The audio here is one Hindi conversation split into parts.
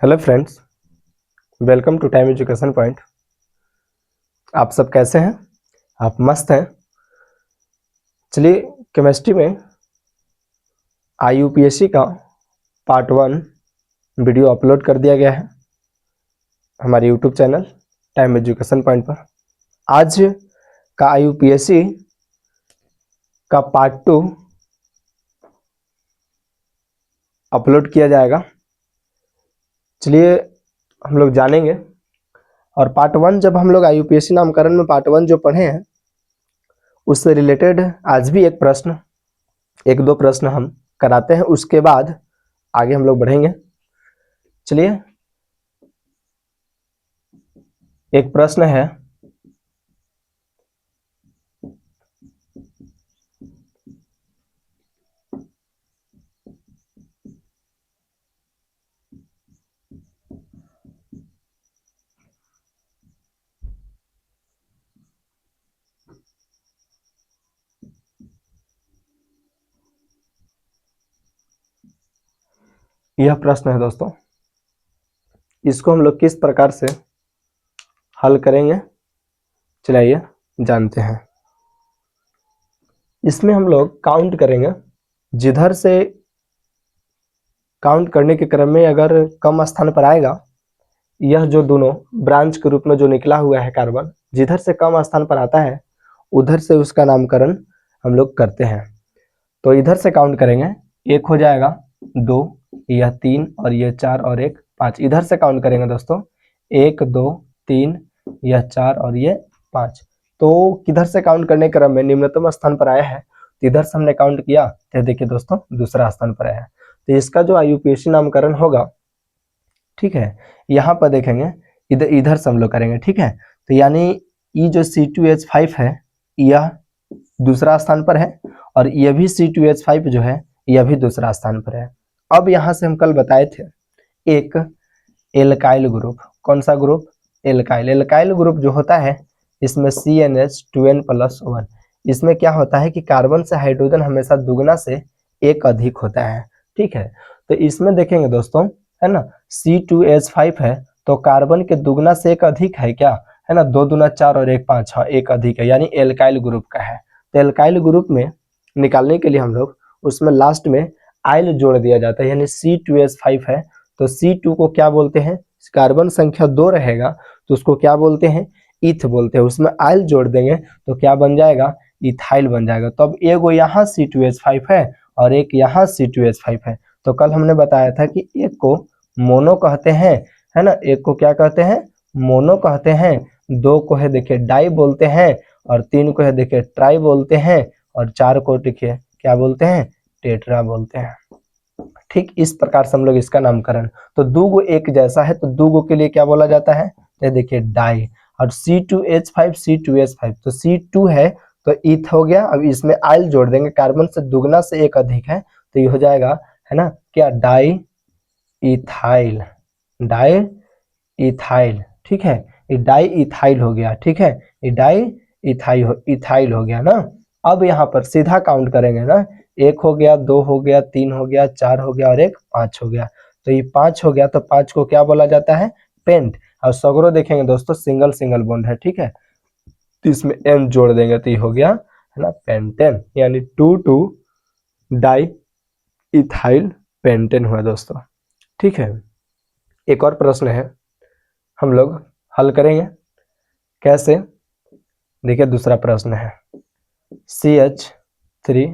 Hello friends, welcome to time education point. आप सब कैसे हैं? आप मस्त हैं? चलिए, केमिस्ट्री में IUPAC का पार्ट 1 वीडियो अपलोड कर दिया गया है हमारे YouTube channel time education point पर। आज का IUPAC का पार्ट 2 अपलोड किया जाएगा। चलिए हम लोग जानेंगे। और पार्ट 1 जब हम लोग IUPAC नामकरण में पार्ट 1 जो पढ़े हैं उससे रिलेटेड आज भी एक दो प्रश्न हम कराते हैं, उसके बाद आगे हम लोग बढ़ेंगे। चलिए, एक प्रश्न है, यह प्रश्न है दोस्तों, इसको हम लोग किस प्रकार से हल करेंगे चलिए जानते हैं। इसमें हम लोग काउंट करेंगे, जिधर से काउंट करने के क्रम में अगर कम स्थान पर आएगा, यह जो दोनों ब्रांच के रूप में जो निकला हुआ है कार्बन, जिधर से कम स्थान पर आता है उधर से उसका नामकरण हम लोग करते हैं। तो इधर से काउंट करेंगे, एक हो जाएगा, दो, यह तीन और यह चार और एक पांच। इधर से काउंट करेंगे दोस्तों, एक दो तीन, यह चार और ये पांच। तो किधर से काउंट करने के क्रम में निम्नतम स्थान पर आया है, तो इधर से हमने काउंट किया तो देखिए दोस्तों दूसरा स्थान पर आया है। तो इसका जो IUPAC नामकरण होगा, ठीक है, यहाँ पर देखेंगे, इधर इधर से हम लोग करेंगे, ठीक है। तो यानी ये जो C2H5 है यह दूसरा स्थान पर है और यह भी C2H5 जो है यह भी दूसरा स्थान पर है। अब यहाँ से हम कल बताए थे एक एल्काइल ग्रुप, कौन सा ग्रुप? एल्काइल। एल्काइल ग्रुप जो होता है इसमें CnH2n+1, इसमें क्या होता है कि कार्बन से हाइड्रोजन हमेशा दुगना से एक अधिक होता है, ठीक है। तो इसमें देखेंगे दोस्तों, है ना, C2H5 है तो कार्बन के दुगना से एक अधिक है क्या, है ना, दो दुना चार और एक पांच, हाँ एक अधिक है, यानी एल्काइल ग्रुप का है। तो एल्काइल ग्रुप में निकालने के लिए हम लोग उसमें लास्ट में आइल जोड़ दिया जाता है, यानी C2H5 है तो C2 को क्या बोलते हैं, कार्बन संख्या 2 रहेगा तो उसको क्या बोलते हैं, ईथ बोलते हैं। उसमें आइल जोड़ देंगे तो क्या बन जाएगा, इथाइल बन जाएगा। तो अब एगो यहाँ C2H5 है और एक यहाँ C2H5 है। तो कल हमने बताया था कि एक को मोनो कहते हैं, है ना, एक को क्या कहते हैं, मोनो कहते हैं, दो को है देखिए डाई बोलते हैं और तीन को है देखिए ट्राई बोलते हैं और चार को देखिए क्या बोलते हैं, टेट्रा बोलते हैं। ठीक इस प्रकार से हम लोग इसका नामकरण, तो दूगो एक जैसा है तो दूगो के लिए क्या बोला जाता है, तो देखिए डाई। और C2H5 तो C2 है तो ईथ हो गया। अब इसमें आइल जोड़ देंगे, कार्बन से दुगना से एक अधिक है तो ये हो जाएगा, है ना, क्या, डाई इथाइल, डाई इथाइल, ठीक है, ये डाई इथाइल हो गया, ठीक है, ये डाई इथाइल हो गया ना। अब यहाँ पर सीधा काउंट करेंगे ना, एक हो गया, दो हो गया, तीन हो गया, चार हो गया और एक पांच हो गया। तो ये पांच हो गया तो पांच को क्या बोला जाता है, पेंट। और सगरो देखेंगे दोस्तों सिंगल सिंगल बॉन्ड है, ठीक है, तो इसमें एन जोड़ देंगे तो ये हो गया, है ना, पेंटेन, यानी 2 डाई इथाइल पेंटेन हुआ दोस्तों, ठीक है। एक और प्रश्न है, हम लोग हल करेंगे कैसे, देखिए दूसरा प्रश्न है, CH3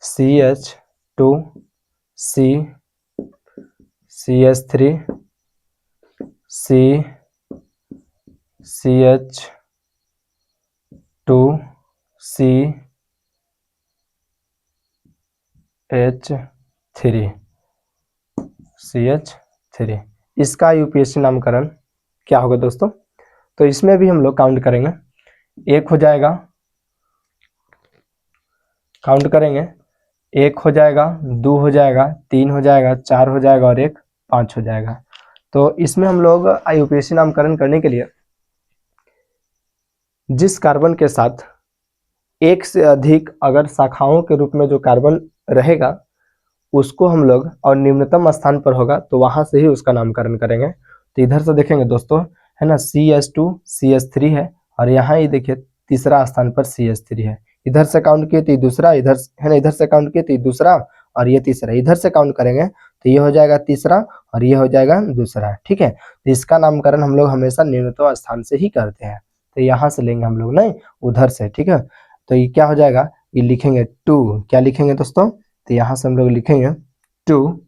CH2 C CH3 C CH2 CH3 इसका UPSC नामकरण क्या होगा दोस्तों? तो इसमें भी हम लोग काउंट करेंगे, एक हो जाएगा, काउंट करेंगे, एक हो जाएगा, दो हो जाएगा, तीन हो जाएगा, चार हो जाएगा और एक पांच हो जाएगा। तो इसमें हम लोग IUPAC नामकरण करने के लिए जिस कार्बन के साथ एक से अधिक अगर शाखाओं के रूप में जो कार्बन रहेगा उसको हम लोग, और निम्नतम स्थान पर होगा तो वहां से ही उसका नामकरण करेंगे। तो इधर से देखेंगे दोस्तों, है ना, CH2 CH3 है, और यहाँ ही देखिए तीसरा स्थान पर CH3 है। इधर से काउंट किए तो दूसरा, इधर है ना, इधर से काउंट किए तो दूसरा, और ये तीसरा। इधर से काउंट करेंगे तो ये हो जाएगा तीसरा और ये हो जाएगा दूसरा। ठीक है, तो इसका नामकरण हम लोग हमेशा निम्नतम स्थान से ही करते हैं। तो यहाँ से लेंगे हम लोग, नहीं उधर से। ठीक है, तो ये क्या हो जाएगा, ये लिखेंगे 2। क्या लिखेंगे दोस्तों, तो यहाँ से हम लोग लिखेंगे 2।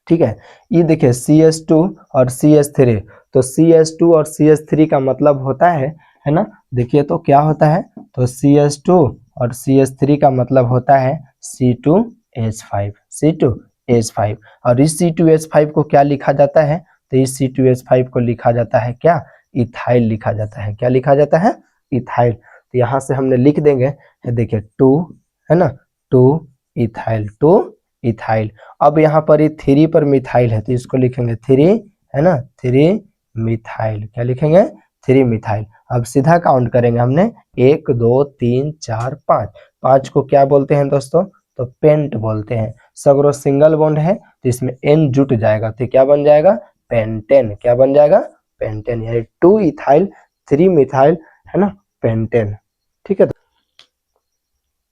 ठीक है, ये देखिए CH2 और CH3, तो CH2 और CH3 का मतलब होता है ना, देखिए तो क्या होता है, तो CH2 और CH3 का मतलब होता है C2H5, C2H5। और इस C2H5 को क्या लिखा जाता है, तो इस C2H5 को लिखा जाता है क्या, इथाइल लिखा जाता है। क्या लिखा जाता है, इथाइल। तो यहाँ से हमने लिख देंगे, देखिए 2, है ना, 2 इथाइल, 2 इथाइल। अब यहाँ पर ये 3 पर मिथाइल है तो इसको लिखेंगे 3, है ना, 3 मिथाइल। क्या लिखेंगे, 3 मिथाइल। अब सीधा काउंट करेंगे हमने, 1 2 3 4 5। 5 को क्या बोलते हैं दोस्तों, तो पेंट बोलते हैं। सगरो सिंगल बॉन्ड है तो इसमें N जुट जाएगा तो क्या बन जाएगा, पेंटेन। क्या बन जाएगा, पेंटेन, यानी 2 इथाइल 3 मिथाइल, है ना, पेंटेन। ठीक है,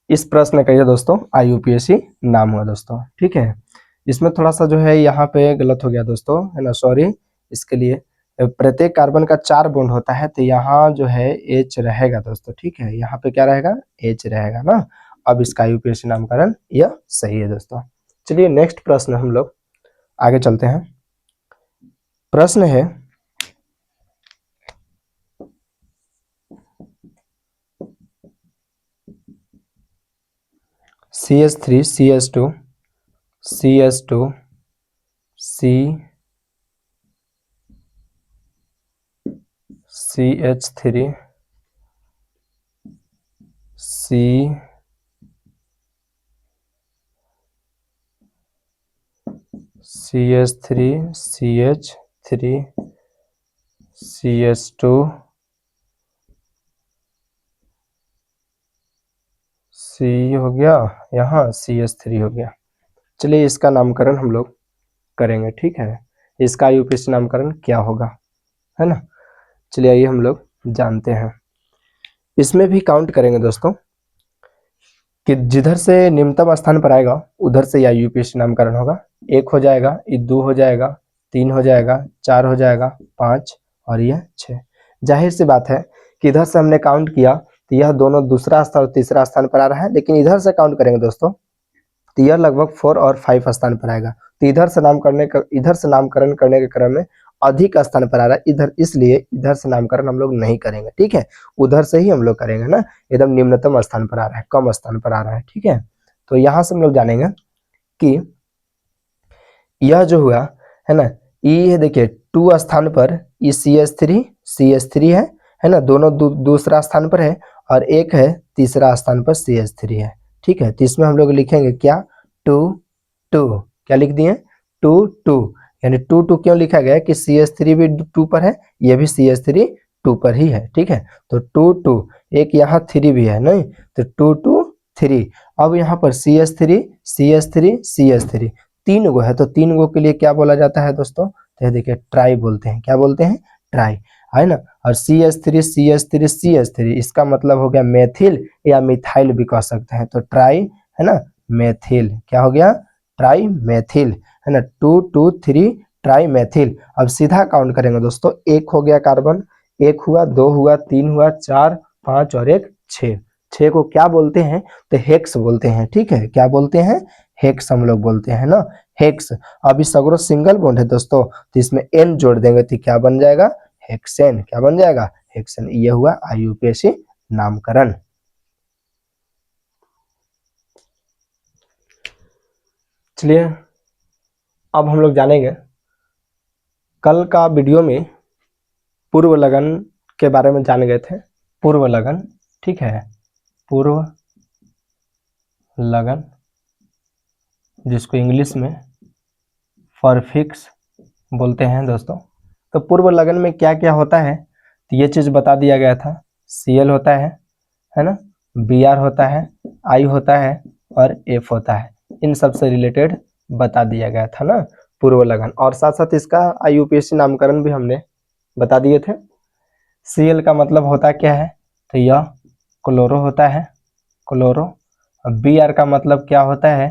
इस प्रश्न का ये दोस्तों IUPAC नाम हुआ दोस्तों। ठीक है, इसमें थोड़ा सा जो है यहाँ पे गलत हो गया दोस्तों, है ना, सॉरी इसके लिए। प्रत्येक कार्बन का 4 बॉन्ड होता है तो यहाँ जो है H रहेगा दोस्तों। ठीक है, यहाँ पे क्या रहेगा, H रहेगा ना। अब इसका IUPAC नामकरण यह सही है दोस्तों। चलिए नेक्स्ट प्रश्न हम लोग आगे चलते हैं। प्रश्न है, CH3 CH2 CH2 CH3 CH3 CH3 CH2 C हो गया, यहाँ CH3 हो गया। चलिए इसका नामकरण हम लोग करेंगे। ठीक है, इसका IUPAC नामकरण क्या होगा, है ना। चलिए आइए हम लोग जानते हैं। इसमें भी काउंट करेंगे दोस्तों कि जिधर से निम्नतम स्थान पर आएगा उधर से IUPAC नामकरण होगा। 1 हो जाएगा, ये 2 हो जाएगा, 3 हो जाएगा, 4 हो जाएगा, 5 और यह 6। जाहिर सी बात है कि इधर से हमने काउंट किया तो यह दोनों दूसरा स्थान और तीसरा स्थान पर आ रहा है, लेकिन इधर से काउंट करेंगे दोस्तों तो यह लगभग 4 और 5 स्थान पर आएगा। तो इधर से नामकरण करने के क्रम में अधिक स्थान पर आ रहा है इधर, इसलिए इधर से नामकरण हम लोग नहीं करेंगे। ठीक है, उधर से ही हम लोग करेंगे ना, एकदम निम्नतम स्थान पर आ रहा है, कम स्थान पर आ रहा है। ठीक है, तो यहाँ से हम लोग जानेंगे कि यह जो हुआ है ना, ये देखिए 2 स्थान पर ये CH3 है ना, दोनों दूसरा स्थान पर है, और एक है तीसरा स्थान पर CH3 है। ठीक है, तो इसमें हम लोग लिखेंगे क्या, 2 2। क्या लिख दिए, 2 2, यानी 2 2 क्यों लिखा गया कि CH3 भी 2 पर है, ये भी CH3 2 पर ही है। ठीक है, तो 2 2, एक यहाँ 3 भी है, नहीं तो 2 2 3। अब यहाँ पर CH3 CH3 CH3 3 गो है, तो 3 गो के लिए क्या बोला जाता है दोस्तों, तो देखिए ट्राई बोलते हैं। क्या बोलते हैं, ट्राई, है ना। और CH3 CH3 CH3 इसका मतलब हो गया मेथिल या मिथाइल भी कह सकते हैं, तो ट्राई, है ना, मेथिल। क्या हो गया, ट्राई मेथिल, है ना, 2 2 3 ट्राई मेथिल। अब सीधा काउंट करेंगे दोस्तों, 1 हो गया कार्बन, 1 हुआ, 2 हुआ, 3 हुआ, 4 5 और 1 6। 6 को क्या बोलते हैं, तो हेक्स बोलते हैं। ठीक है, क्या बोलते हैं, हेक्स हम लोग बोलते हैं ना, हेक्स। अभी सगरो सिंगल बॉन्ड है दोस्तों, तो इसमें N जोड़ देंगे तो क्या बन जाएगा, हेक्सेन। क्या बन जाएगा, हेक्सेन। ये हुआ IUPAC नामकरण। चलिए अब हम लोग जानेंगे, कल का वीडियो में पूर्व लगन के बारे में जान गए थे। पूर्व लगन, ठीक है, पूर्व लगन जिसको इंग्लिश में परफिक्स बोलते हैं दोस्तों। तो पूर्व लगन में क्या क्या होता है, तो ये चीज बता दिया गया था। Cl होता है ना, Br होता है, I होता है और F होता है। इन सब से रिलेटेड बता दिया गया था ना पूर्व लगन। और साथ साथ इसका IUPAC नामकरण भी हमने बता दिए थे। Cl का मतलब होता क्या है, तो यह क्लोरो होता है, क्लोरो। Br का मतलब क्या होता है,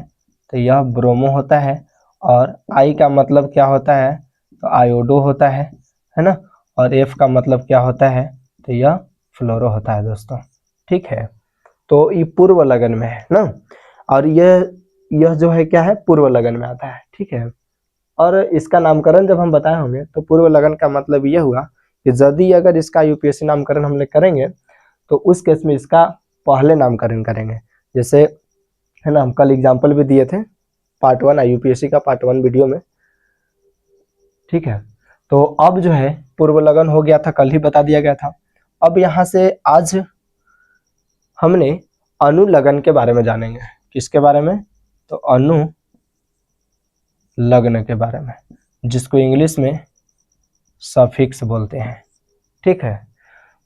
तो यह ब्रोमो होता है। और I का मतलब क्या होता है, तो आयोडो होता है ना। और F का मतलब क्या होता है, तो यह फ्लोरो होता है दोस्तों। ठीक है, तो ये पूर्व लगन में है ना। और यह जो है क्या है, पूर्व लगन में आता है। ठीक है, और इसका नामकरण जब हम बताए होंगे तो पूर्व लगन का मतलब यह हुआ कि यदि अगर इसका IUPAC नामकरण हम लोग करेंगे तो उस केस में इसका पहले नामकरण करेंगे। जैसे है ना, हम कल एग्जाम्पल भी दिए थे पार्ट 1 IUPAC का, पार्ट 1 वीडियो में। ठीक है, तो अब जो है पूर्व लगन हो गया था, कल ही बता दिया गया था। अब यहाँ से आज हमने अनुलग्न के बारे में जानेंगे। किसके बारे में, तो अनुलग्न के बारे में, जिसको इंग्लिश में सफिक्स बोलते हैं। ठीक है,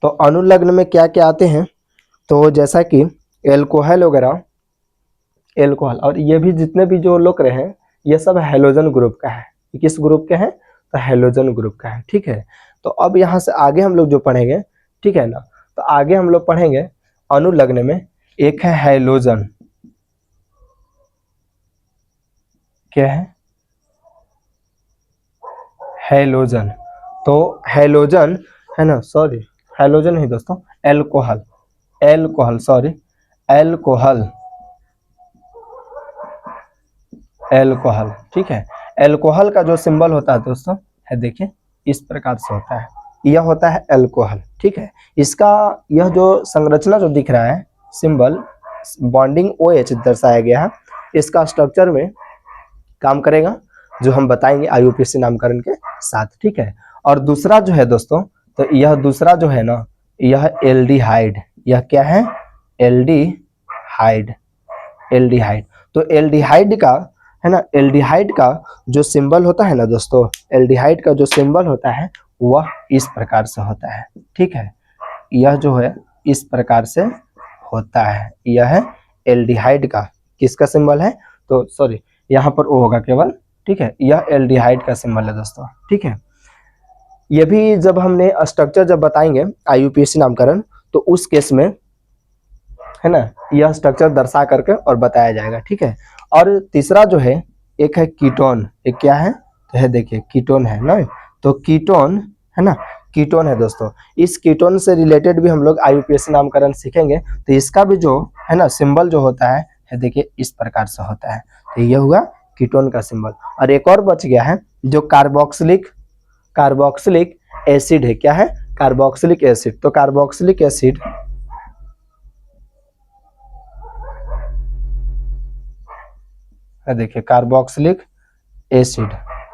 तो अनुलग्न में क्या क्या आते हैं, तो जैसा कि एल्कोहल वगैरह, एल्कोहल और ये भी जितने भी जो लोग रहे हैं ये सब हैलोजन ग्रुप का है। ये किस ग्रुप के हैं, तो हैलोजन ग्रुप का है। ठीक है, तो अब यहाँ से आगे हम लोग जो पढ़ेंगे, ठीक है ना, तो आगे हम लोग पढ़ेंगे अनुलग्न में एक है हैलोजन। क्या है, हैलोजन। तो हैलोजन है ना, सॉरी हैलोजन नहीं दोस्तों, alcohol, alcohol sorry, alcohol, alcohol. ठीक है, एल्कोहल का जो सिंबल होता है दोस्तों, है देखिए इस प्रकार से होता है, यह होता है एल्कोहल। ठीक है, इसका यह जो संरचना जो दिख रहा है सिंबल, बॉन्डिंग OH दर्शाया गया है, इसका स्ट्रक्चर में काम करेगा, जो हम बताएंगे IUPAC नामकरण के साथ। ठीक है, और दूसरा जो है दोस्तों, तो यह दूसरा जो है ना, यह एल्डिहाइड, यह क्या है, एल्डिहाइड, एल्डिहाइड। तो एल्डिहाइड का है ना, एल्डिहाइड का जो सिंबल होता है ना दोस्तों, एल्डिहाइड का जो सिंबल होता है वह इस प्रकार से होता है। ठीक है, यह जो है इस प्रकार से होता है, यह है एल्डिहाइड का, किसका सिंबल है, तो सॉरी यहाँ पर O होगा केवल। ठीक है, यह एल्डिहाइड का सिंबल है दोस्तों। ठीक है, ये भी जब हमने स्ट्रक्चर जब बताएंगे IUPAC नामकरण, तो उस केस में है ना यह स्ट्रक्चर दर्शा करके और बताया जाएगा। ठीक है, और तीसरा जो है एक है कीटोन, एक क्या है, तो है देखिए कीटोन है ना, तो कीटोन है ना, कीटोन है दोस्तों। इस कीटोन से रिलेटेड भी हम लोग IUPAC नामकरण सीखेंगे। तो इसका भी जो है ना सिंबल जो होता है देखिए इस प्रकार से होता है। तो यह हुआ कीटोन का सिंबल। और एक और बच गया है जो कार्बोक्सिलिक, कार्बोक्सिलिक एसिड है। क्या है, कार्बोक्सिलिक एसिड। तो कार्बोक्सिलिक एसिड देखिए, कार्बोक्सिलिक एसिड,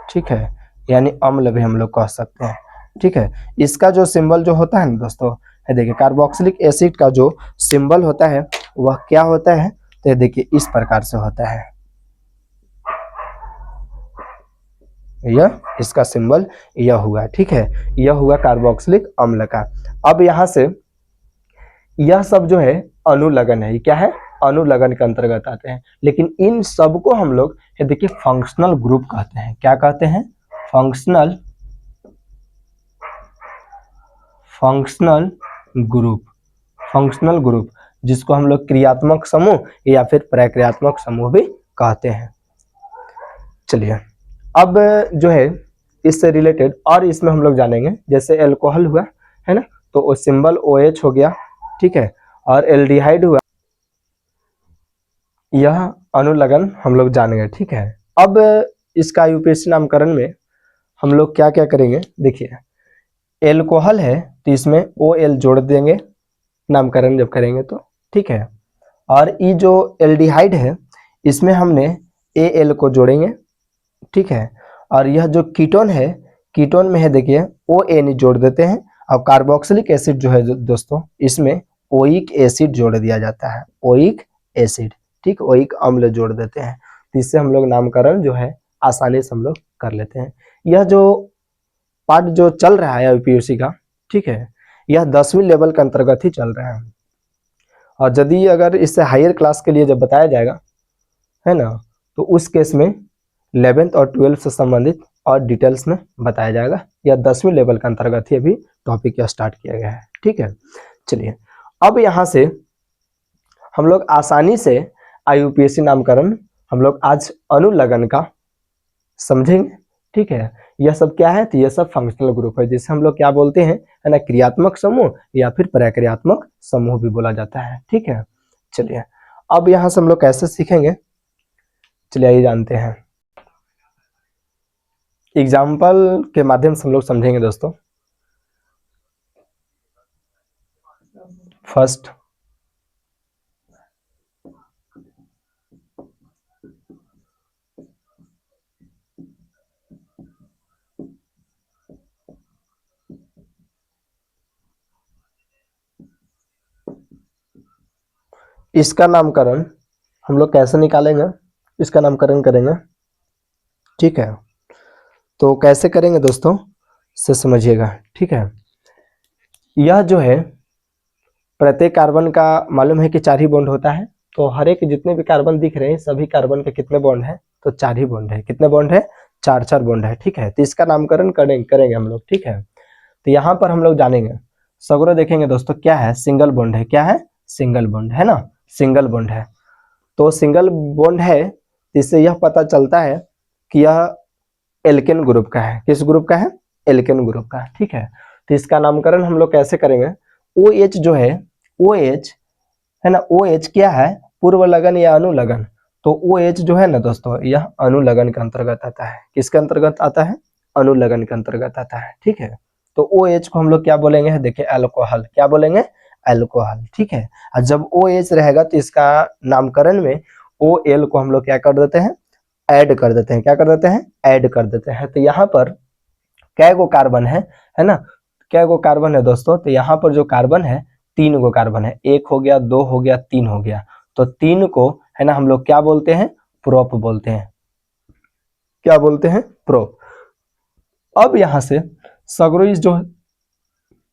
ठीक है, यानी अम्ल भी हम लोग कह सकते हैं। ठीक है, इसका जो सिंबल जो होता है ना दोस्तों, है देखिए कार्बोक्सिलिक एसिड का जो सिंबल होता है वह क्या होता है, तो देखिए इस प्रकार से होता है, यह इसका सिंबल यह हुआ। ठीक है, यह हुआ कार्बोक्सिलिक अम्ल का। अब यहाँ से यह सब जो है अनुलग्न है, ये क्या है, अनुलग्न के अंतर्गत आते हैं। लेकिन इन सब को हम लोग ये देखिए फंक्शनल ग्रुप कहते हैं। क्या कहते हैं, functional, functional group, functional group, जिसको हम लोग क्रियात्मक समूह या फिर प्रक्रियात्मक समूह भी कहते हैं। चलिए अब जो है इससे रिलेटेड और इसमें हम लोग जानेंगे, जैसे एल्कोहल हुआ है ना, तो वो सिंबल OH हो गया। ठीक है, और एल्डिहाइड हुआ, यह अनुलग्न हम लोग जानेंगे। ठीक है, अब इसका IUPAC नामकरण में हम लोग क्या क्या करेंगे, देखिए एल्कोहल है तो इसमें OL जोड़ देंगे नामकरण जब करेंगे तो। ठीक है, और ये जो एल्डिहाइड है इसमें हमने AL को जोड़ेंगे। ठीक है, और यह जो कीटोन है, कीटोन में है देखिए ON जोड़ देते हैं। और कार्बोक्सिलिक एसिड जो है दोस्तों, इसमें ओइक एसिड जोड़ दिया जाता है, ओइक एसिड। ठीक, ओइक अम्ल जोड़ देते हैं, तो इससे हम लोग नामकरण जो है आसानी से हम लोग कर लेते हैं। यह जो पार्ट जो चल रहा है IUPAC का, ठीक है, यह 10वीं लेवल के अंतर्गत ही चल रहा है। और यदि अगर इससे हायर क्लास के लिए जब बताया जाएगा है ना, तो उस केस में 11th और 12th से संबंधित और डिटेल्स में बताया जाएगा। या 10वीं लेवल के अंतर्गत ही अभी टॉपिक यह स्टार्ट किया गया है। ठीक है, चलिए अब यहाँ से हम लोग आसानी से IUPAC नामकरण हम लोग आज अनुलग्न का समझेंगे। ठीक है, यह सब क्या है, तो यह सब फंक्शनल ग्रुप है, जिसे हम लोग क्या बोलते हैं, है ना, क्रियात्मक समूह या फिर प्रक्रियात्मक समूह भी बोला जाता है। ठीक है, चलिए अब यहाँ से हम लोग कैसे सीखेंगे, चलिए आइए जानते हैं। एग्जाम्पल के माध्यम से हम लोग समझेंगे दोस्तों। फर्स्ट, इसका नामकरण हम लोग कैसे निकालेंगे, इसका नामकरण करेंगे। ठीक है, तो कैसे करेंगे दोस्तों से समझिएगा। ठीक है, यह जो है प्रत्येक कार्बन का मालूम है कि 4 ही बॉन्ड होता है, तो हर एक जितने भी कार्बन दिख रहे हैं सभी कार्बन के कितने बॉन्ड है, तो 4 ही बॉन्ड है। कितने बॉन्ड है, 4 बॉन्ड है। ठीक है, तो इसका नामकरण करेंगे हम लोग। ठीक है, तो यहाँ पर हम लोग जानेंगे, सगरो देखेंगे दोस्तों, क्या है, सिंगल बॉन्ड है। क्या है, सिंगल बॉन्ड है ना, सिंगल बॉन्ड है। तो सिंगल बॉन्ड है, इससे यह पता चलता है कि यह एल्केन ग्रुप का है। किस ग्रुप का है, एल्केन ग्रुप का। ठीक है, तो इसका नामकरण हम लोग कैसे करेंगे, OH जो है, OH है ना, OH क्या है, पूर्व लगन या अनुलगन। तो OH जो है ना दोस्तों, यह अनुलगन के अंतर्गत आता है। किसके अंतर्गत आता है, अनुलगन के अंतर्गत आता है। ठीक है, तो OH को हम लोग क्या बोलेंगे, देखिए अल्कोहल। क्या बोलेंगे, अल्कोहल। ठीक है, और जब OH रहेगा तो इसका नामकरण में OL को हम लोग क्या कर देते हैं, ऐड कर देते हैं। क्या कर देते हैं, ऐड कर देते हैं। तो यहाँ पर कै गो कार्बन है ना, कै गो कार्बन है दोस्तों, तो यहाँ पर जो कार्बन है 3 गो कार्बन है। 1 हो गया, 2 हो गया, 3 हो गया। तो 3 को है ना हम लोग क्या बोलते हैं, प्रोप बोलते हैं। क्या बोलते हैं, प्रोप। अब यहाँ से सगरो जो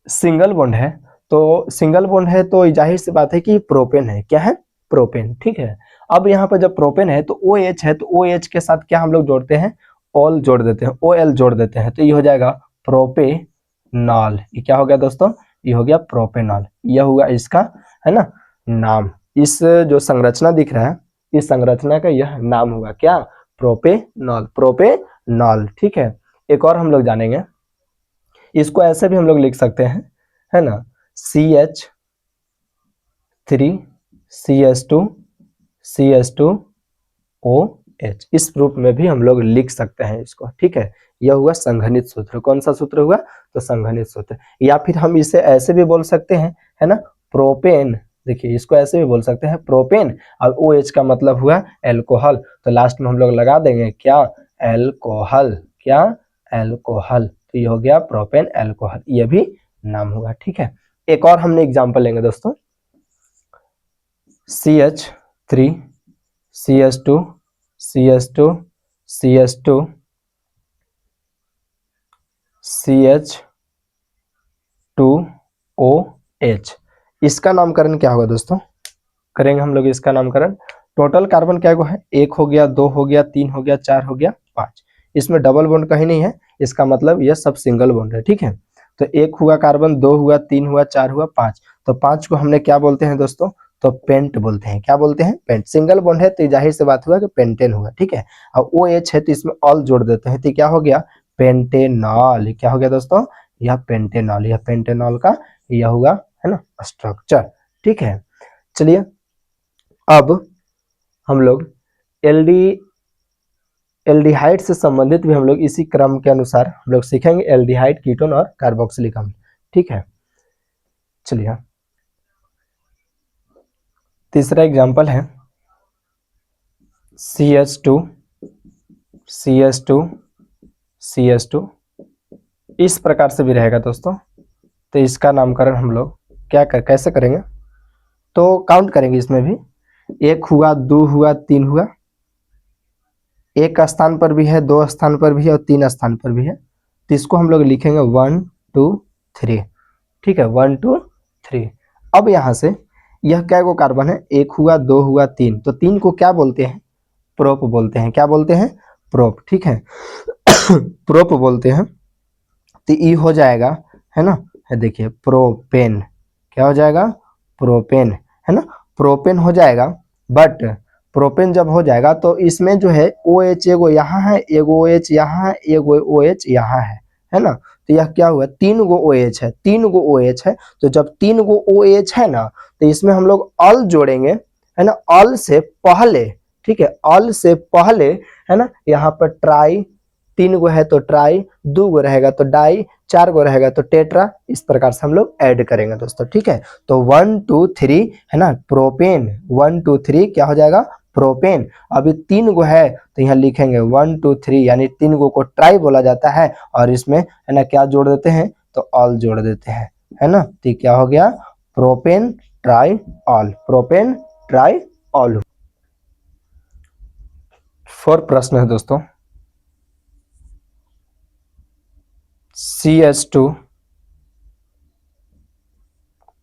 सिंगल बॉन्ड है, तो सिंगल बॉन्ड है तो जाहिर सी बात है कि प्रोपेन है। क्या है, प्रोपेन। ठीक है, अब यहाँ पर जब प्रोपेन है तो OH है, तो OH के साथ क्या हम लोग जोड़ते हैं, ऑल जोड़ देते हैं, OL जोड़ देते हैं, तो ये हो जाएगा प्रोपेनॉल। ये क्या हो गया दोस्तों, ये हो गया प्रोपेनॉल। यह हुआ इसका है ना नाम। इस जो संरचना दिख रहा है, इस संरचना का यह नाम हुआ क्या, प्रोपेनॉल, प्रोपेनॉल। ठीक है, एक और हम लोग जानेंगे, इसको ऐसे भी हम लोग लिख सकते हैं, है ना, CH3CH2CH2OH, इस रूप में भी हम लोग लिख सकते हैं इसको। ठीक है, यह हुआ संघनित सूत्र। कौन सा सूत्र हुआ, तो संघनित सूत्र। या फिर हम इसे ऐसे भी बोल सकते हैं, है ना, प्रोपेन। देखिए इसको ऐसे भी बोल सकते हैं, प्रोपेन, और OH का मतलब हुआ एल्कोहल, तो लास्ट में हम लोग लगा देंगे क्या, एल्कोहल। क्या, एल्कोहल। तो ये हो गया प्रोपेन एल्कोहल, ये भी नाम हुआ। ठीक है, एक और हमने एग्जांपल लेंगे दोस्तों, CH3CH2CH2CH2OH, इसका नामकरण क्या होगा दोस्तों, करेंगे हम लोग इसका नामकरण। टोटल कार्बन क्या है, 1 हो गया, 2 हो गया, 3 हो गया, 4 हो गया, 5। इसमें डबल बॉन्ड कहीं नहीं है, इसका मतलब यह सब सिंगल बॉन्ड है। ठीक है, तो 1 हुआ कार्बन, 2 हुआ, 3 हुआ, 4 हुआ, 5। तो 5 को हमने क्या बोलते हैं दोस्तों, तो पेंट बोलते हैं। क्या बोलते हैं, पेंट। सिंगल बॉन्ड है तो जाहिर से बात हुआ कि पेंटेन हुआ। ठीक है, और OH है तो इसमें ऑल जोड़ देते हैं, तो क्या हो गया, पेंटेनॉल। क्या हो गया दोस्तों, यह पेंटेनॉल। यह पेंटेनॉल का यह हुआ है ना स्ट्रक्चर। ठीक है, चलिए अब हम लोग एल्डिहाइड से संबंधित भी हम लोग इसी क्रम के अनुसार हम लोग सीखेंगे, एल्डिहाइड, कीटोन और कार्बोक्सिलिक अम्ल। ठीक है, चलिए तीसरा एग्जांपल है CH2CH2CH2, इस प्रकार से भी रहेगा दोस्तों। तो इसका नामकरण हम लोग कैसे करेंगे, तो काउंट करेंगे इसमें भी। 1 हुआ, 2 हुआ, 3 हुआ, एक स्थान पर भी है, 2 स्थान पर भी है और 3 स्थान पर भी है, तो इसको हम लोग लिखेंगे 1 2 3। ठीक है, 1 2 3। अब यहाँ से यह क्या गो कार्बन है, 1 हुआ, 2 हुआ, 3, तो 3 को क्या बोलते हैं, प्रोप बोलते हैं। क्या बोलते हैं? प्रोप, ठीक है। प्रोप बोलते हैं। तो ई हो जाएगा, है ना, है देखिए प्रोपेन। क्या हो जाएगा? प्रोपेन, है ना, प्रोपेन हो जाएगा। बट प्रोपेन जब हो जाएगा तो इसमें जो है ओ एच एगो यहाँ है, एगो ओ एच यहाँ है, एगो ओ एच यहाँ है ना। तो यह क्या हुआ? 3 गो ओ एच है, 3 गो ओ एच है। तो जब 3 गो ओ एच है ना, तो इसमें हम लोग अल जोड़ेंगे, है ना, अल से पहले, ठीक है, अल से पहले, है ना, यहाँ पर ट्राई, 3 गो है तो ट्राई, 2 गो रहेगा तो डाई, 4 गो रहेगा तो टेट्रा। इस प्रकार से हम लोग ऐड करेंगे दोस्तों, ठीक है। तो 1 2 3, है ना, प्रोपेन, 1 2 3 क्या हो जाएगा? प्रोपेन। अभी 3 गो है तो यहाँ लिखेंगे 1 2 3, यानी 3 गो को ट्राई बोला जाता है। और इसमें, है ना, क्या जोड़ देते हैं? तो ऑल जोड़ देते हैं, है ना। तो क्या हो गया? Propane try all, propane try all. 4 प्रश्न है दोस्तों। CH2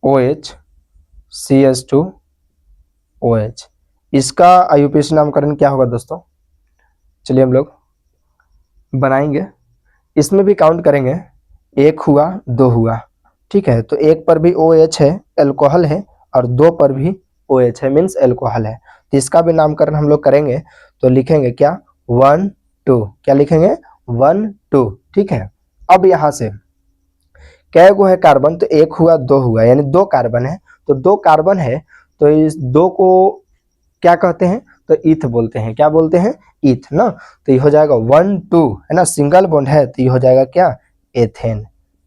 OH, CH2 OH, इसका आयुपीएसी नामकरण क्या होगा दोस्तों? चलिए हम लोग बनाएंगे। इसमें भी काउंट करेंगे, 1 हुआ, 2 हुआ, ठीक है। तो 1 पर भी OH है, एल्कोहल है, और 2 पर भी OH है, मीन्स एल्कोहल है। तो इसका भी नामकरण हम लोग करेंगे। तो लिखेंगे क्या? 1 2, क्या लिखेंगे? 1 2, ठीक है। अब यहाँ से कै गो है कार्बन? तो 1 हुआ, 2 हुआ, यानी 2 कार्बन है। तो 2 कार्बन है, तो इस 2 को क्या कहते हैं? तो ईथ बोलते हैं। क्या बोलते हैं? ईथ ना। तो ये हो जाएगा 1 2, है ना, सिंगल बॉन्ड है तो ये हो जाएगा क्या? एथेन।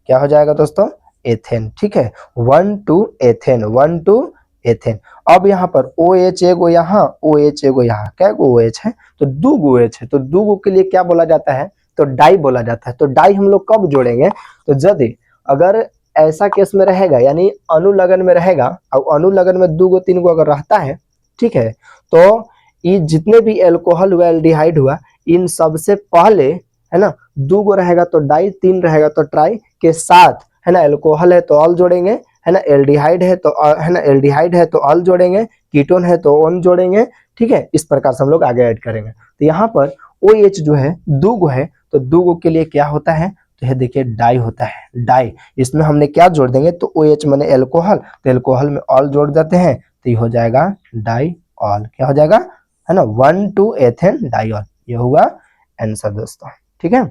क्या हो जाएगा दोस्तों? एथेन, ठीक है। 1 2 एथेन, 1 2 एथेन। अब यहाँ पर ओ एच एगो यहाँ, ओ एच एगो यहाँ, क्या गो ओ एच है? तो 2 गो एच है। तो 2 गो के लिए क्या बोला जाता है? तो डाई बोला जाता है। तो डाई हम लोग कब जोड़ेंगे? तो यदि अगर ऐसा केस में रहेगा, यानी अनुलग्न में रहेगा, और अनुलग्न में 2 गो 3 गो अगर रहता है, ठीक है, तो ये जितने भी एल्कोहल हुआ, एल्डिहाइड हुआ, इन सबसे पहले, है ना, 2 गो रहेगा तो डाई, 3 रहेगा तो ट्राई के साथ, है ना, एल्कोहल है तो ऑल जोड़ेंगे, है ना, एल्डिहाइड है तो, है ना, एल्डिहाइड है तो ऑल जोड़ेंगे, कीटोन है तो ओन जोड़ेंगे, ठीक है। इस प्रकार से हम लोग आगे ऐड करेंगे। तो यहाँ पर ओ एच जो है 2 गो है, तो 2 गो के लिए क्या होता है? तो यह देखिए डाई होता है, डाई। इसमें हमने क्या जोड़ देंगे? तो ओ एच माने एल्कोहल, तो एल्कोहल में ऑल जोड़ देते हैं, तो ये हो जाएगा डाई ऑल। क्या हो जाएगा? है ना, 1 2 एथेन डाइऑल। ये हुआ आंसर दोस्तों, ठीक है।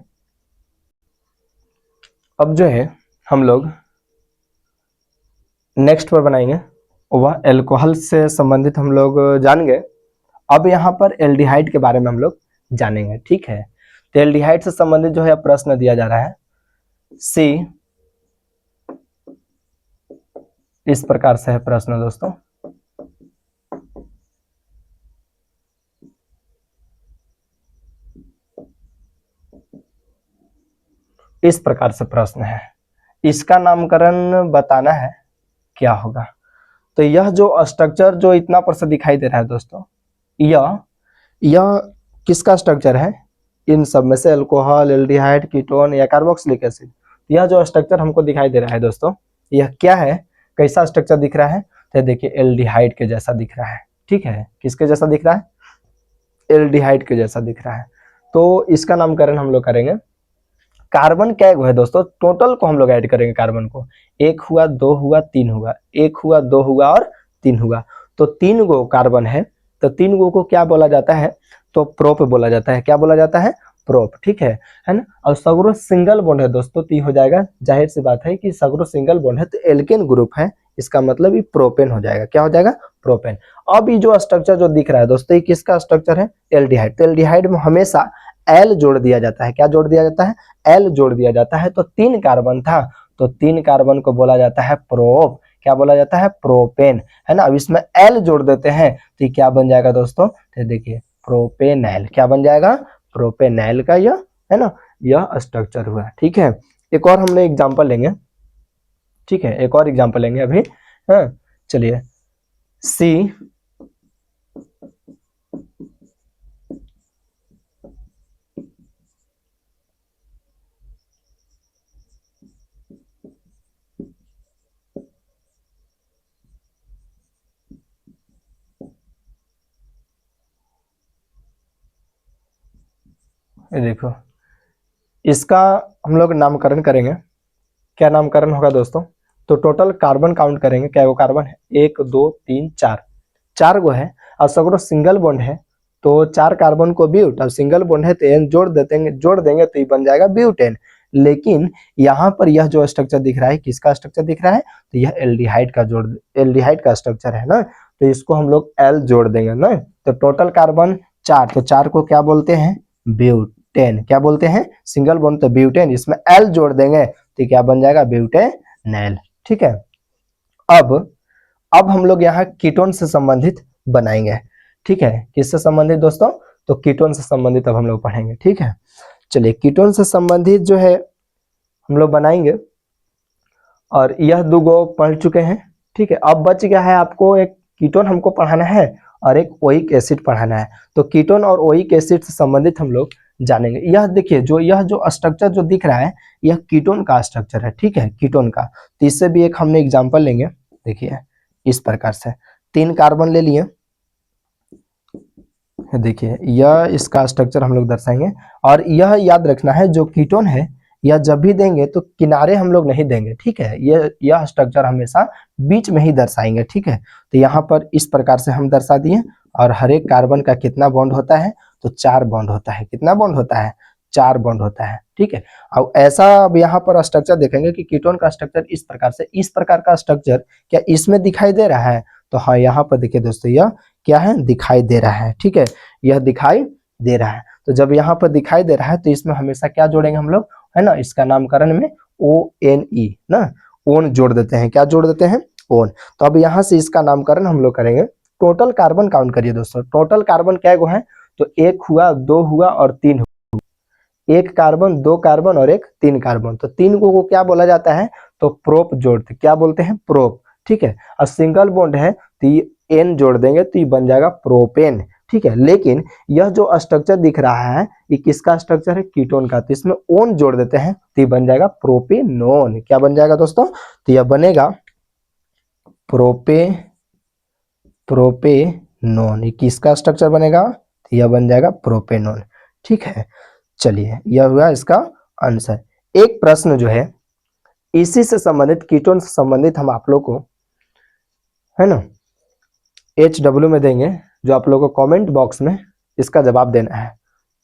अब जो है हम लोग नेक्स्ट पर बनाएंगे, वह एल्कोहल से संबंधित हम लोग जान गए। अब यहाँ पर एल्डिहाइड के बारे में हम लोग जानेंगे, ठीक है। तो एल्डिहाइड से संबंधित जो है प्रश्न दिया जा रहा है, सी, इस प्रकार से है प्रश्न दोस्तों। इस प्रकार से प्रश्न है, इसका नामकरण बताना है, क्या होगा? तो यह जो स्ट्रक्चर जो इतना पर से दिखाई दे रहा है दोस्तों, यह किसका स्ट्रक्चर है? इन सब में से अल्कोहल, एल्डिहाइड, कीटोन या कार्बोक्सिलिक एसिड। यह जो स्ट्रक्चर हमको दिखाई दे रहा है दोस्तों, यह क्या है? कैसा स्ट्रक्चर दिख रहा है? तो देखिए एल्डिहाइड के जैसा दिख रहा है, ठीक है। किसके जैसा दिख रहा है? एल्डिहाइड के जैसा दिख रहा है। तो इसका नामकरण हम लोग करेंगे। कार्बन क्या है दोस्तों? टोटल को हम लोग ऐड करेंगे कार्बन को। 1 हुआ, 2 हुआ, 3 हुआ, 1 हुआ, 2 हुआ और 3 हुआ। तो 3 गो कार्बन है, तो 3 गो को क्या बोला जाता है? तो प्रोप बोला जाता है। क्या बोला जाता है? प्रोप, ठीक है ना। और सगरो सिंगल बॉन्ड है दोस्तों, तो हो जाएगा, जाहिर सी बात है कि सगरो सिंगल बॉन्ड है तो एल्केन ग्रुप है, इसका मतलब ये प्रोपेन हो जाएगा। क्या हो जाएगा? प्रोपेन। अब ये जो स्ट्रक्चर जो दिख रहा है दोस्तों, ये किसका स्ट्रक्चर है? एल्डिहाइड। तो एल्डिहाइड में हमेशा एल जोड़ दिया जाता है। क्या जोड़ दिया जाता है? एल जोड़ दिया जाता है। तो 3 कार्बन था, तो 3 कार्बन को बोला जाता है प्रोप। क्या बोला जाता है? प्रोपेन, है ना। अब इसमें एल जोड़ देते हैं तो क्या बन जाएगा दोस्तों? तो देखिए प्रोपेनैल। क्या बन जाएगा? प्रोपेनैल का यह, है ना, यह स्ट्रक्चर हुआ, ठीक है। एक और हमने एग्जांपल लेंगे, ठीक है, एक और एग्जांपल लेंगे अभी। हाँ, चलिए, सी, ये देखो, इसका हम लोग नामकरण करेंगे। क्या नामकरण होगा दोस्तों? तो टोटल कार्बन काउंट करेंगे, क्या वो कार्बन है, 1 2 3 4, 4 गो है और सगरो सिंगल बॉन्ड है, तो 4 कार्बन को ब्यूट, अब सिंगल बॉन्ड है तो एन जोड़ देंगे तो ये बन जाएगा ब्यूटेन। लेकिन यहाँ पर यह जो स्ट्रक्चर दिख रहा है, किसका स्ट्रक्चर दिख रहा है? तो यह एल्डिहाइड का स्ट्रक्चर है ना, तो इसको हम लोग एल जोड़ देंगे ना, तो टोटल कार्बन 4, तो 4 को क्या बोलते हैं? ब्यूटेन। क्या बोलते हैं? सिंगल बॉन्ड तो ब्यूटेन, इसमें एल जोड़ देंगे तो क्या बन जाएगा? ब्यूटेनॉल। ठीक है, अब हम लोग यहाँ कीटोन से संबंधित बनाएंगे। ठीक है, किससे संबंधित दोस्तों? तो कीटोन से संबंधित अब हम लोग पढ़ेंगे। ठीक है, चलिए कीटोन से संबंधित जो है हम लोग बनाएंगे, और यह दो गो पढ़ चुके हैं। ठीक है, अब बच गया है आपको एक कीटोन हमको पढ़ाना है और एक ओइक एसिड पढ़ाना है। तो कीटोन और ओइक एसिड से संबंधित हम लोग जानेंगे। यह देखिए, यह जो स्ट्रक्चर जो दिख रहा है, यह कीटोन का स्ट्रक्चर है। ठीक है, कीटोन का, तो इससे भी एक हमने एग्जांपल लेंगे। देखिए इस प्रकार से 3 कार्बन ले लिए, देखिए यह इसका स्ट्रक्चर हम लोग दर्शाएंगे। और यह याद रखना है, जो कीटोन है यह जब भी देंगे तो किनारे हम लोग नहीं देंगे। ठीक है, यह स्ट्रक्चर हमेशा बीच में ही दर्शाएंगे। ठीक है, तो यहाँ पर इस प्रकार से हम दर्शा दिए, और हर एक कार्बन का कितना बॉन्ड होता है? तो 4 बॉन्ड होता है। कितना बॉन्ड होता है? 4 बॉन्ड होता है। ठीक है, अब ऐसा अब यहाँ पर स्ट्रक्चर देखेंगे कि कीटोन का स्ट्रक्चर इस प्रकार से, इस प्रकार का स्ट्रक्चर क्या इसमें दिखाई दे रहा है? तो हाँ, यहाँ पर देखिए दोस्तों, यह क्या है? दिखाई दे रहा है। ठीक है, यह दिखाई दे रहा है। तो जब यहाँ पर दिखाई दे रहा है तो इसमें हमेशा क्या जोड़ेंगे हम लोग, है ना, इसका नामकरण में ONE ना, ओन जोड़ देते हैं। क्या जोड़ देते हैं? ओन। तो अब यहाँ से इसका नामकरण हम लोग करेंगे। टोटल कार्बन काउंट करिए दोस्तों, टोटल कार्बन क्या गो है? तो 1 हुआ, 2 हुआ और 3 हुआ। 1 कार्बन, 2 कार्बन और 1 3 कार्बन, तो 3 को क्या बोला जाता है? तो प्रोप जोड़ते, क्या बोलते हैं? प्रोप। ठीक है, और सिंगल बॉन्ड है तो ये एन जोड़ देंगे तो ये बन जाएगा प्रोपेन। ठीक है, लेकिन यह जो स्ट्रक्चर दिख रहा है ये किसका स्ट्रक्चर है? कीटोन का, तो इसमें ओन जोड़ देते हैं तो ये बन जाएगा प्रोपेनोन। क्या बन जाएगा दोस्तों? तो यह बनेगा प्रोपेनोन। ये किसका स्ट्रक्चर बनेगा? तो यह बन जाएगा प्रोपेनोन। ठीक है, चलिए यह हुआ इसका आंसर। एक प्रश्न जो है इसी से संबंधित, कीटोन से संबंधित, हम आप लोग को, है ना, HW में देंगे, जो आप लोग को कमेंट बॉक्स में इसका जवाब देना है।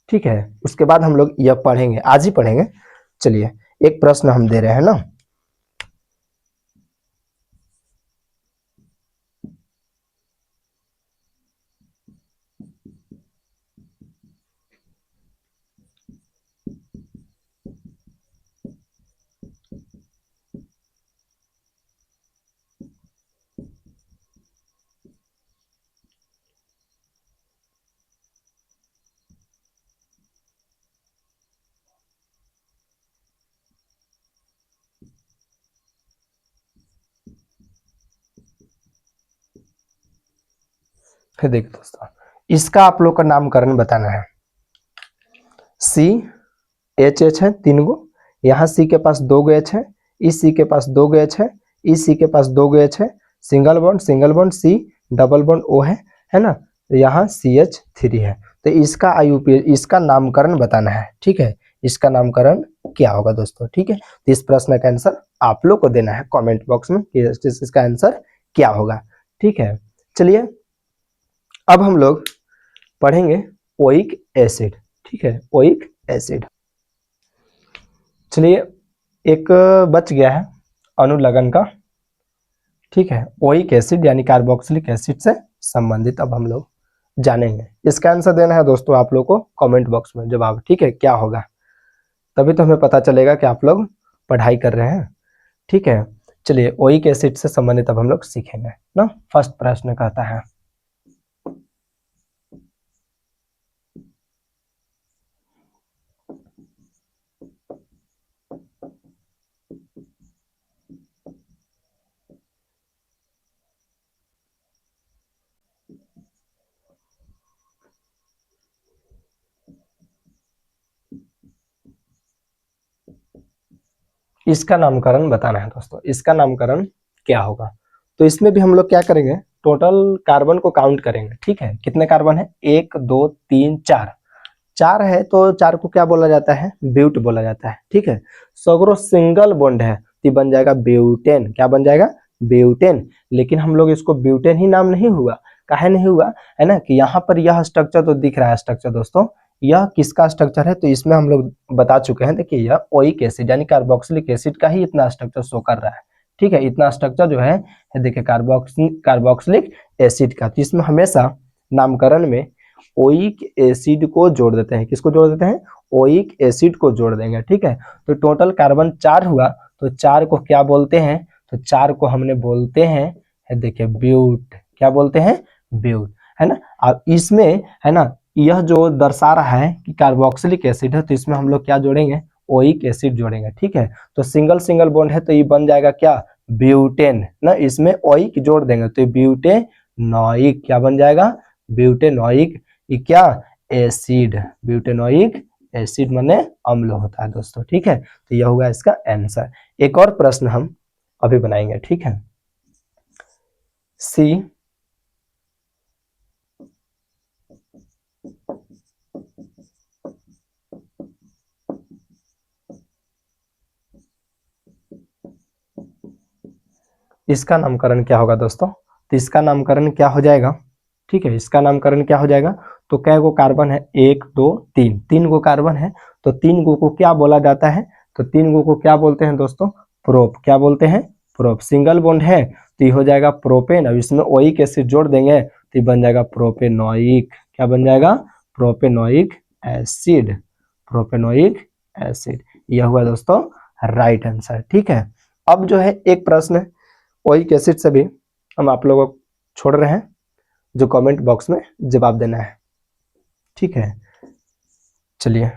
ठीक है, उसके बाद हम लोग यह पढ़ेंगे, आज ही पढ़ेंगे। चलिए एक प्रश्न हम दे रहे हैं ना, फिर देखिए दोस्तों, इसका आप लोग का नामकरण बताना है। CHH है 3 गो, यहाँ C के पास 2 गो H है, इस C के पास 2 गो H है, इस C के पास 2 गो H है, single bond C, double bond O है ना, तो यहाँ CH3 है। तो इसका IUPAC, इसका नामकरण बताना है। ठीक है, इसका नामकरण क्या होगा दोस्तों? ठीक है, तो इस प्रश्न का आंसर आप लोग को देना है कमेंट बॉक्स में कि इसका आंसर क्या होगा। ठीक है, चलिए अब हम लोग पढ़ेंगे ओइक एसिड। ठीक है, ओइक एसिड। चलिए एक बच गया है अनुलग्न का। ठीक है, ओइक एसिड यानी कार्बोक्सिलिक एसिड से संबंधित अब हम लोग जानेंगे। इसका आंसर देना है दोस्तों आप लोग को कमेंट बॉक्स में जवाब। ठीक है, क्या होगा, तभी तो हमें पता चलेगा कि आप लोग पढ़ाई कर रहे हैं। ठीक है, चलिए ओइक एसिड से संबंधित अब हम लोग सीखेंगे ना। फर्स्ट प्रश्न कहता है, इसका नामकरण बताना है दोस्तों। इसका नामकरण क्या होगा? तो इसमें भी हम लोग क्या करेंगे, टोटल कार्बन को काउंट करेंगे। ठीक है, कितने कार्बन है? 1 2 3 4, 4 है तो 4 को क्या बोला जाता है, ब्यूट बोला जाता है, ठीक है। सगरो सिंगल बॉन्ड है तो बन जाएगा ब्यूटेन, क्या बन जाएगा, ब्यूटेन। लेकिन हम लोग इसको ब्यूटेन ही नाम नहीं हुआ, काहे नहीं हुआ, है ना, कि यहाँ पर यह स्ट्रक्चर तो दिख रहा है स्ट्रक्चर दोस्तों, यह किसका स्ट्रक्चर है, तो इसमें हम लोग बता चुके हैं, देखिए यह ओइक एसिड यानी कार्बोक्सिलिक एसिड का ही इतना स्ट्रक्चर शो कर रहा है, ठीक है। इतना स्ट्रक्चर जो है देखिए कार्बोक्सिलिक एसिड का, तो इसमें हमेशा नामकरण में ओइक एसिड को जोड़ देते हैं, किसको जोड़ देते हैं, ओइक एसिड को जोड़ देंगे, ठीक है। तो टोटल कार्बन 4 हुआ, तो 4 को क्या बोलते हैं, तो 4 को हमने बोलते हैं देखिए ब्यूट, क्या बोलते हैं, ब्यूट, है ना। अब इसमें है ना, यह जो दर्शा रहा है कि कार्बोक्सिलिक एसिड है, तो इसमें हम लोग क्या जोड़ेंगे, ओइक एसिड जोड़ेंगे, ठीक है। तो सिंगल सिंगल बॉन्ड है तो ये बन जाएगा क्या, ब्यूटेन ना, इसमें ओइक जोड़ देंगे तो ब्यूटेनोइक, क्या बन जाएगा, ब्यूटेनोइक, ये क्या, एसिड, ब्यूटेनोइक एसिड माने अम्ल होता है दोस्तों, ठीक है। तो यह होगा इसका आंसर। एक और प्रश्न हम अभी बनाएंगे, ठीक है। सी इसका नामकरण क्या होगा दोस्तों, तो इसका नामकरण क्या हो जाएगा, ठीक है, इसका नामकरण क्या हो जाएगा, तो कै गो कार्बन है, 1 2 3, 3 गो कार्बन है, तो 3 गो को क्या बोला जाता है, तो 3 गो को क्या बोलते हैं दोस्तों, प्रोप, क्या बोलते हैं, प्रोप। सिंगल बॉन्ड है तो ये हो जाएगा प्रोपेन, अब इसमें ओइक एसिड जोड़ देंगे तो ये बन जाएगा प्रोपेनोइक, क्या बन जाएगा, प्रोपेनोइक एसिड, प्रोपेनोइक एसिड। यह हुआ दोस्तों राइट आंसर, ठीक है। अब जो है एक प्रश्न ओइक एसिड से भी हम आप लोगों को छोड़ रहे हैं, जो कमेंट बॉक्स में जवाब देना है, ठीक है। चलिए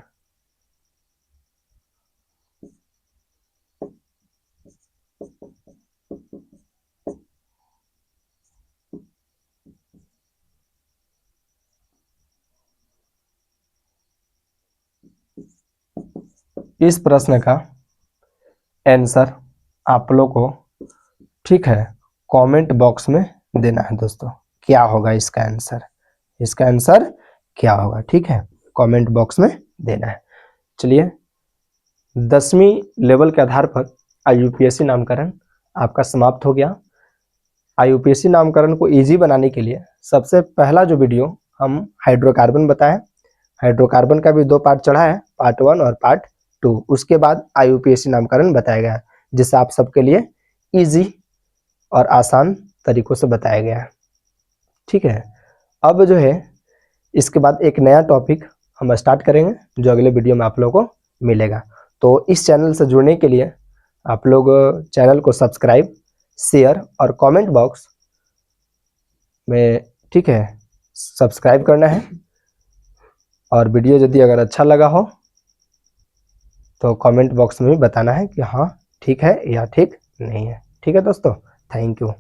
इस प्रश्न का आंसर आप लोग को, ठीक है, कमेंट बॉक्स में देना है दोस्तों, क्या होगा इसका आंसर, इसका आंसर क्या होगा, ठीक है, कमेंट बॉक्स में देना है। चलिए 10वीं लेवल के आधार पर आईयूपीएससी नामकरण आपका समाप्त हो गया। आईयूपीएससी नामकरण को इजी बनाने के लिए सबसे पहला जो वीडियो हम हाइड्रोकार्बन बताएं, हाइड्रोकार्बन का भी 2 पार्ट चढ़ा है, पार्ट 1 और पार्ट 2, उसके बाद आईयूपीएससी नामकरण बताया गया, जिससे आप सबके लिए इजी और आसान तरीकों से बताया गया है, ठीक है। अब जो है इसके बाद एक नया टॉपिक हम स्टार्ट करेंगे, जो अगले वीडियो में आप लोगों को मिलेगा। तो इस चैनल से जुड़ने के लिए आप लोग चैनल को सब्सक्राइब, शेयर और कमेंट बॉक्स में, ठीक है, सब्सक्राइब करना है। और वीडियो यदि अगर अच्छा लगा हो तो कमेंट बॉक्स में भी बताना है कि हाँ ठीक है या ठीक नहीं है, ठीक है दोस्तों। Thank you.